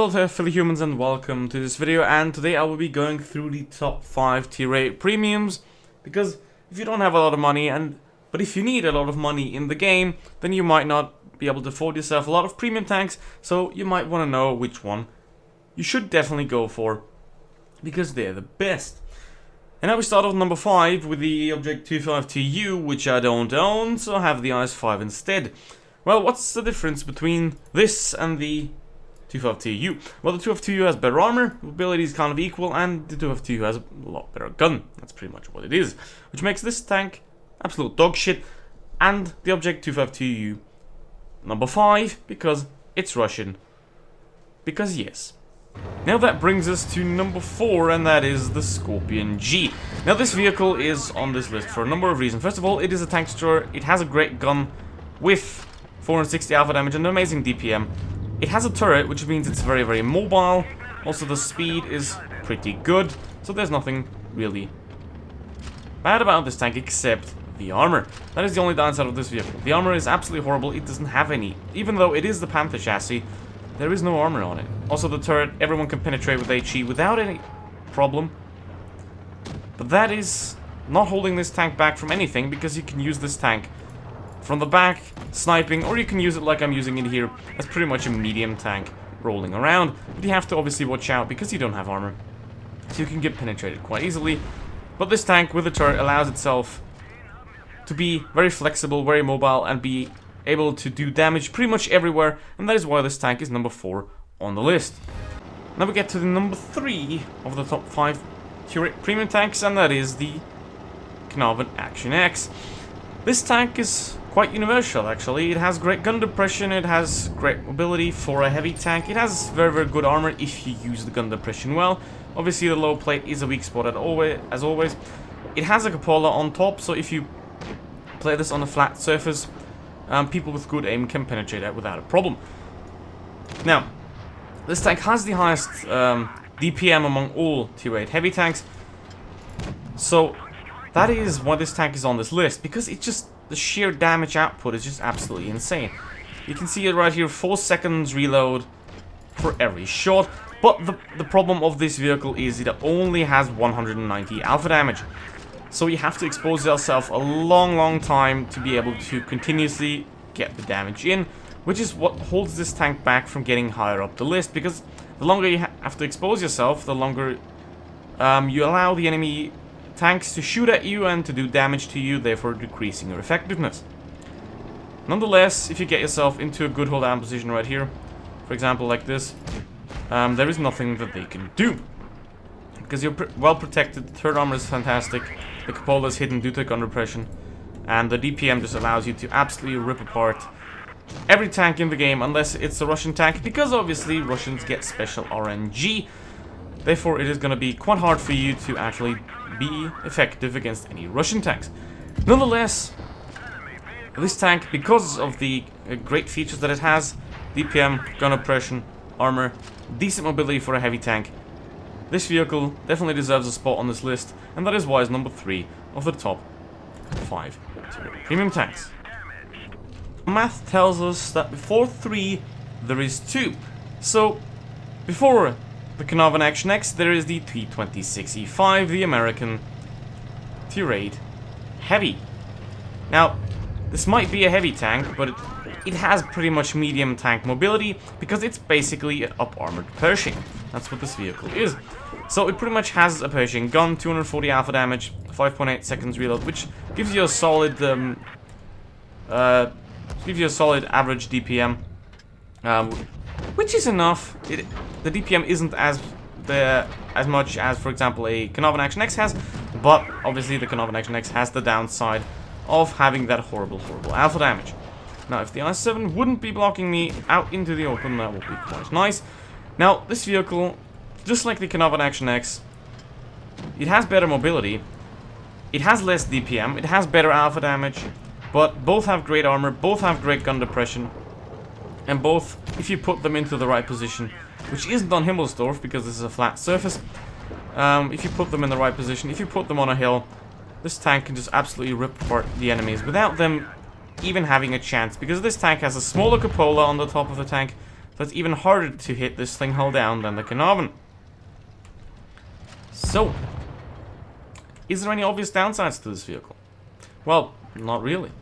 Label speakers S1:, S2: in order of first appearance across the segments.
S1: Hello there fellow humans and welcome to this video, and today I will be going through the top 5 tier 8 premiums, because if you don't have a lot of money, but if you need a lot of money in the game, then you might not be able to afford yourself a lot of premium tanks, so you might want to know which one you should definitely go for, because they're the best. And now we start off number 5 with the Object 252U, which I don't own, so I have the IS-5 instead. Well, what's the difference between this and the 252U? Well, the 252U has better armor, ability is kind of equal, and the 252U has a lot better gun. That's pretty much what it is, which makes this tank absolute dog shit, and the Object 252U number 5 because it's Russian. Because yes. Now that brings us to number 4, and that is the Scorpion G. Now this vehicle is on this list for a number of reasons. First of all, it is a tank destroyer. It has a great gun with 460 alpha damage and an amazing DPM. It has a turret, which means it's very, very mobile. Also, the speed is pretty good, so there's nothing really bad about this tank except the armor. That is the only downside of this vehicle. The armor is absolutely horrible. It doesn't have any. Even though it is the Panther chassis, there is no armor on it. Also, the turret, everyone can penetrate with HE without any problem. But that is not holding this tank back from anything, because you can use this tank from the back, sniping, or you can use it like I'm using it here as pretty much a medium tank rolling around. But you have to obviously watch out because you don't have armor, so you can get penetrated quite easily. But this tank with the turret allows itself to be very flexible, very mobile, and be able to do damage pretty much everywhere, and that is why this tank is number 4 on the list. Now we get to the number 3 of the top 5 tier 8 premium tanks, and that is the Canon Action X. This tank is quite universal, actually. It has great gun depression, it has great mobility for a heavy tank, it has very, very good armor if you use the gun depression well. Obviously the low plate is a weak spot as always. It has a cupola on top, so if you play this on a flat surface, people with good aim can penetrate that without a problem. Now, this tank has the highest DPM among all tier 8 heavy tanks, so that is why this tank is on this list, because it just, the sheer damage output is just absolutely insane. You can see it right here, 4 seconds reload for every shot. But the problem of this vehicle is it only has 190 alpha damage. So you have to expose yourself a long time to be able to continuously get the damage in, which is what holds this tank back from getting higher up the list, because the longer you have to expose yourself, the longer you allow the enemy tanks to shoot at you and to do damage to you, therefore decreasing your effectiveness. Nonetheless, if you get yourself into a good hold down position right here, for example like this, there is nothing that they can do, because you're well protected. The third armor is fantastic, the cupola is hidden due to gun repression, and the DPM just allows you to absolutely rip apart every tank in the game, unless it's a Russian tank, because obviously Russians get special RNG. Therefore, it is going to be quite hard for you to actually be effective against any Russian tanks. Nonetheless, this tank, because of the great features that it has, DPM, gun oppression, armor, decent mobility for a heavy tank, this vehicle definitely deserves a spot on this list, and that is why it's number 3 of the top 5 premium tanks. Math tells us that before 3, there is 2. So, before the Canon Action X, there is the T26E5, the American tier 8 heavy. Now, this might be a heavy tank, but it has pretty much medium tank mobility, because it's basically an up-armored Pershing. That's what this vehicle is. So it pretty much has a Pershing gun, 240 alpha damage, 5.8 seconds reload, which gives you a solid average DPM, which is enough. The DPM isn't as much as, for example, a Canon Action X has, but obviously the Canon Action X has the downside of having that horrible alpha damage. Now, if the i7 wouldn't be blocking me out into the open, that would be quite nice. Now, this vehicle, just like the Canon Action X, it has better mobility, it has less DPM, it has better alpha damage, but both have great armor, both have great gun depression, and both, if you put them into the right position, which isn't on Himmelsdorf because this is a flat surface, if you put them in the right position, if you put them on a hill, this tank can just absolutely rip apart the enemies without them even having a chance, because this tank has a smaller cupola on the top of the tank, So it's even harder to hit this thing hull down than the Canon. So, is there any obvious downsides to this vehicle? Well, not really.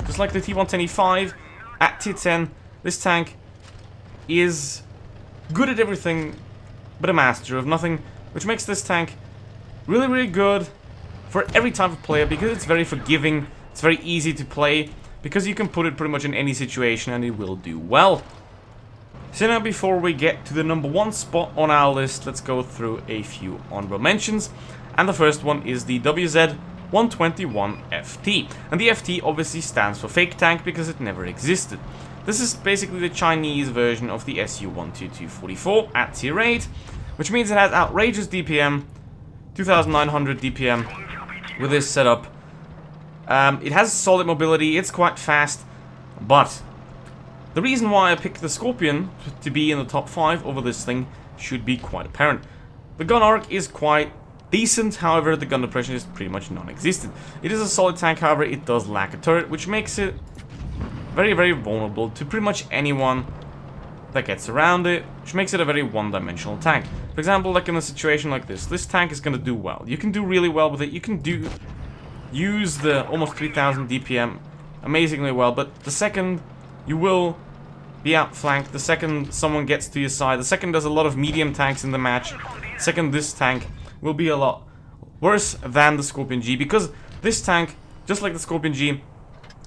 S1: Just like the T110E5, at T10, this tank is good at everything but a master of nothing, which makes this tank really, really good for every type of player because it's very forgiving, it's very easy to play, because you can put it pretty much in any situation and it will do well. So now before we get to the number 1 spot on our list, let's go through a few honorable mentions. And the first one is the WZ-121FT. And the FT obviously stands for fake tank because it never existed. This is basically the Chinese version of the SU-12244 at tier 8, which means it has outrageous DPM, 2,900 DPM with this setup. It has solid mobility, it's quite fast, but the reason why I picked the Scorpion to be in the top 5 over this thing should be quite apparent. The gun arc is quite decent, however the gun depression is pretty much non-existent. It is a solid tank, however it does lack a turret, which makes it very, very vulnerable to pretty much anyone that gets around it, which makes it a very one-dimensional tank. For example, like in a situation like this tank is going to do well. You can do really well with it, you can use the almost 3000 DPM amazingly well, but the second you will be outflanked, the second someone gets to your side, the second there's a lot of medium tanks in the match, the second this tank will be a lot worse than the Scorpion G, because this tank, just like the Scorpion G,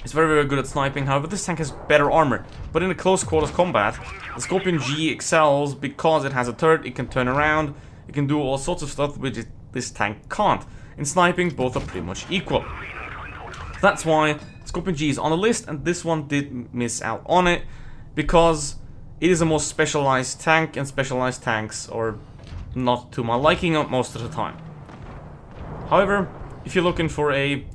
S1: is very, very good at sniping. However, this tank has better armor, but in a close quarters combat, the Scorpion G excels because it has a turret, it can turn around, it can do all sorts of stuff which this tank can't. In sniping, both are pretty much equal. That's why Scorpion G is on the list, and this one did miss out on it, because it is a more specialized tank, and specialized tanks are not to my liking most of the time. However, if you're looking for a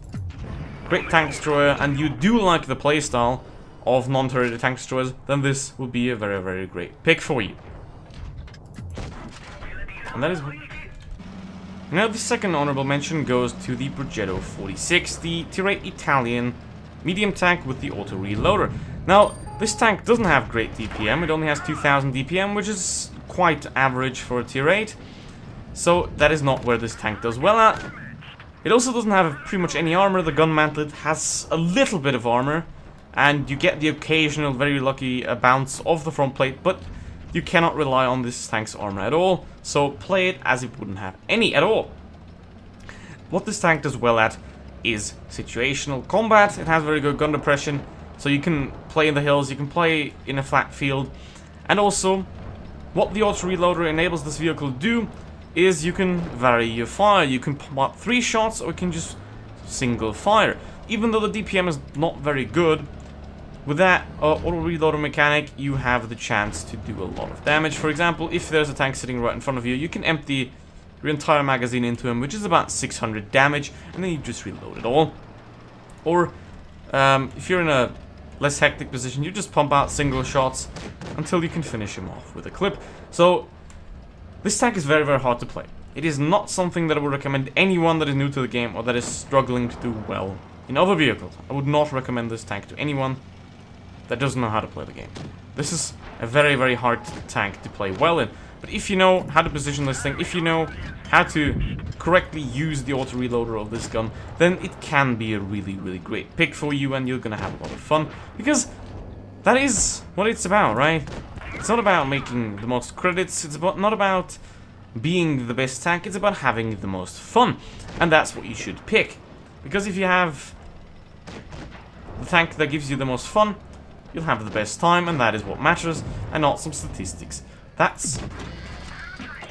S1: great tank destroyer, and you do like the playstyle of non-turreted tank destroyers, then this will be a very, very great pick for you. And that is... Now the second honorable mention goes to the Progetto 46, the tier 8 Italian medium tank with the auto reloader. Now, this tank doesn't have great DPM, it only has 2000 DPM, which is quite average for a tier 8. So that is not where this tank does well at. It also doesn't have pretty much any armor. The gun mantlet has a little bit of armor, and you get the occasional very lucky bounce of the front plate, but you cannot rely on this tank's armor at all, so play it as it wouldn't have any at all. What this tank does well at is situational combat. It has very good gun depression, so you can play in the hills, you can play in a flat field, and also what the auto reloader enables this vehicle to do is you can vary your fire. You can pump up 3 shots, or you can just single fire. Even though the DPM is not very good, with that auto reloader mechanic, you have the chance to do a lot of damage. For example, if there's a tank sitting right in front of you, you can empty your entire magazine into him, which is about 600 damage, and then you just reload it all. Or if you're in a less hectic position, you just pump out single shots until you can finish him off with a clip. So this tank is very, very hard to play. It is not something that I would recommend anyone that is new to the game or that is struggling to do well in other vehicles. I would not recommend this tank to anyone that doesn't know how to play the game. This is a very, very hard tank to play well in. But if you know how to position this thing, if you know how to correctly use the auto reloader of this gun, then it can be a really, really great pick for you, and you're gonna have a lot of fun, because that is what it's about, right? It's not about making the most credits, it's not about being the best tank, it's about having the most fun. And that's what you should pick. Because if you have the tank that gives you the most fun, you'll have the best time, and that is what matters, and not some statistics. That's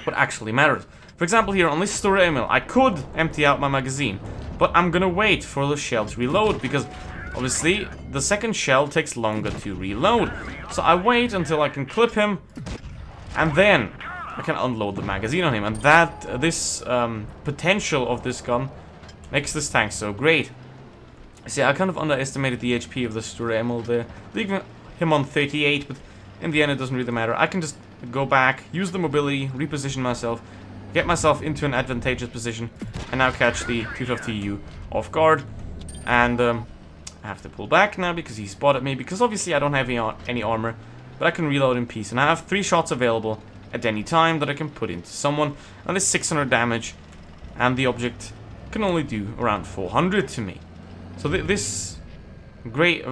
S1: what actually matters. For example, here on this story, Emil, I could empty out my magazine, but I'm gonna wait for the shell to reload, because obviously the second shell takes longer to reload. So I wait until I can clip him, and then I can unload the magazine on him. And that this potential of this gun makes this tank so great. See, I kind of underestimated the HP of the story Emil there, leaving him on 38, but in the end it doesn't really matter. I can just go back, use the mobility, reposition myself, get myself into an advantageous position, and now catch the 250U off guard. And I have to pull back now because he spotted me, because obviously I don't have any armor. but I can reload in peace. And I have 3 shots available at any time that I can put into someone. And it's 600 damage, and the object can only do around 400 to me. So this great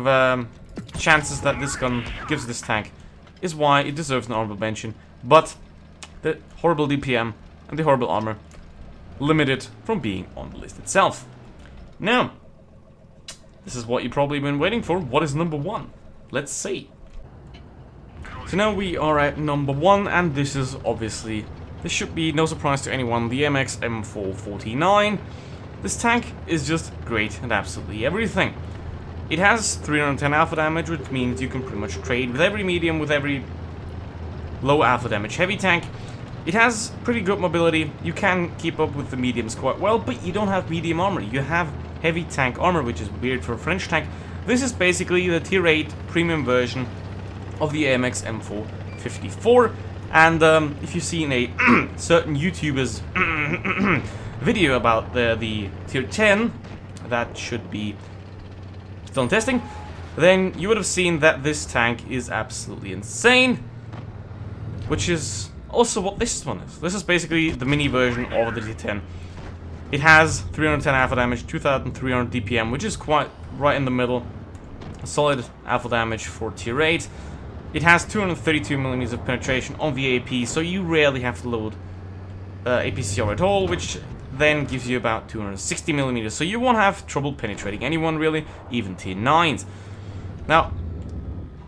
S1: chances that this gun gives this tank is why it deserves an honorable mention. But the horrible DPM and the horrible armor limit it from being on the list itself. Now, this is what you've probably been waiting for. What is number 1? Let's see. So now we are at number 1, and this is obviously, this should be no surprise to anyone, the MX M449. This tank is just great at absolutely everything. It has 310 alpha damage, which means you can pretty much trade with every medium, with every low alpha damage heavy tank. It has pretty good mobility. You can keep up with the mediums quite well, but you don't have medium armor. You have heavy tank armor, which is weird for a French tank. This is basically the tier 8 premium version of the AMX M454. And if you've seen a certain YouTuber's video about the tier 10, that should be still in testing, then you would have seen that this tank is absolutely insane, which is also what this one is. This is basically the mini version of the tier 10. It has 310 alpha damage, 2300 DPM, which is quite right in the middle. Solid alpha damage for tier 8. It has 232mm of penetration on the AP, so you rarely have to load APCR at all, which then gives you about 260mm, so you won't have trouble penetrating anyone really, even tier 9s. Now,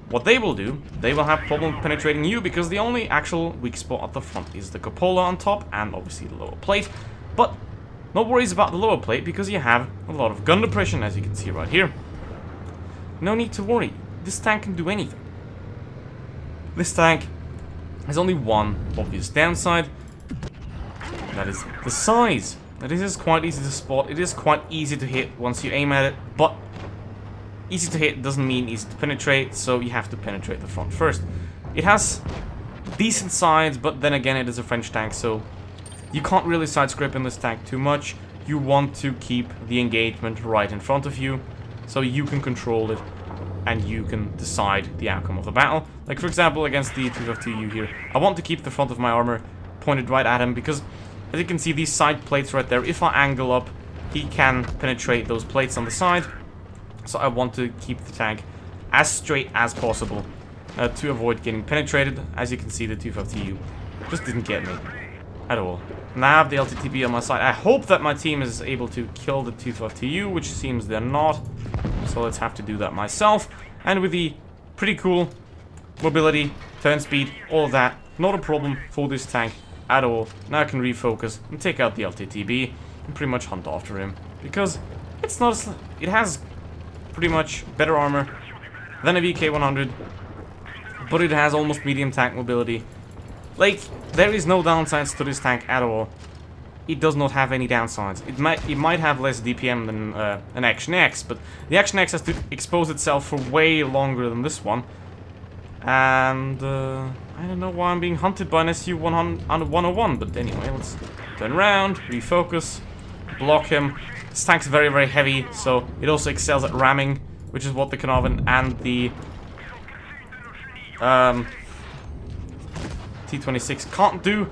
S1: what they will do, they will have problem penetrating you, because the only actual weak spot at the front is the cupola on top, and obviously the lower plate. But no worries about the lower plate, because you have a lot of gun depression, as you can see right here. No need to worry, this tank can do anything. This tank has only one obvious downside, that is the size. That is quite easy to spot, it is quite easy to hit once you aim at it, but easy to hit doesn't mean easy to penetrate, so you have to penetrate the front first. It has decent sides, but then again it is a French tank, so you can't really side scrape in this tank too much. You want to keep the engagement right in front of you, so you can control it and you can decide the outcome of the battle. Like for example against the 252U here, I want to keep the front of my armor pointed right at him, because as you can see these side plates right there, if I angle up, he can penetrate those plates on the side. So I want to keep the tank as straight as possible to avoid getting penetrated. As you can see, the 252U just didn't get me at all. And I have the LTTB on my side. I hope that my team is able to kill the 252U, which seems they're not. So let's have to do that myself. And with the pretty cool mobility, turn speed, all of that, not a problem for this tank at all. Now I can refocus and take out the LTTB and pretty much hunt after him, because it's not it has pretty much better armor than a VK100, but it has almost medium tank mobility. Like, there is no downsides to this tank at all. It does not have any downsides. It might have less DPM than an Action X, but the Action X has to expose itself for way longer than this one. And I don't know why I'm being hunted by an SU-101, but anyway, let's turn around, refocus, block him. This tank's very, very heavy, so it also excels at ramming, which is what the Canon and the T26 can't do.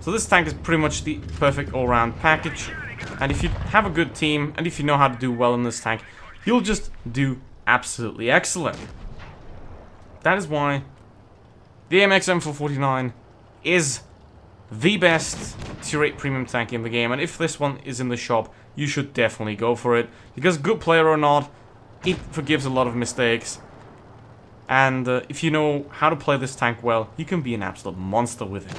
S1: So this tank is pretty much the perfect all-round package. And if you have a good team, and if you know how to do well in this tank, you'll just do absolutely excellent. That is why the MX M449 is the best tier 8 premium tank in the game. And if this one is in the shop, you should definitely go for it. Because good player or not, it forgives a lot of mistakes. And if you know how to play this tank well, you can be an absolute monster with it.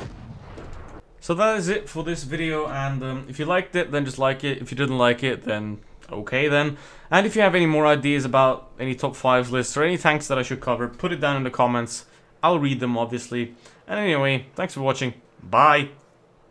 S1: So that is it for this video, and if you liked it, then just like it. If you didn't like it, then okay then. And if you have any more ideas about any top 5 lists or any tanks that I should cover, put it down in the comments. I'll read them, obviously. And anyway, thanks for watching. Bye!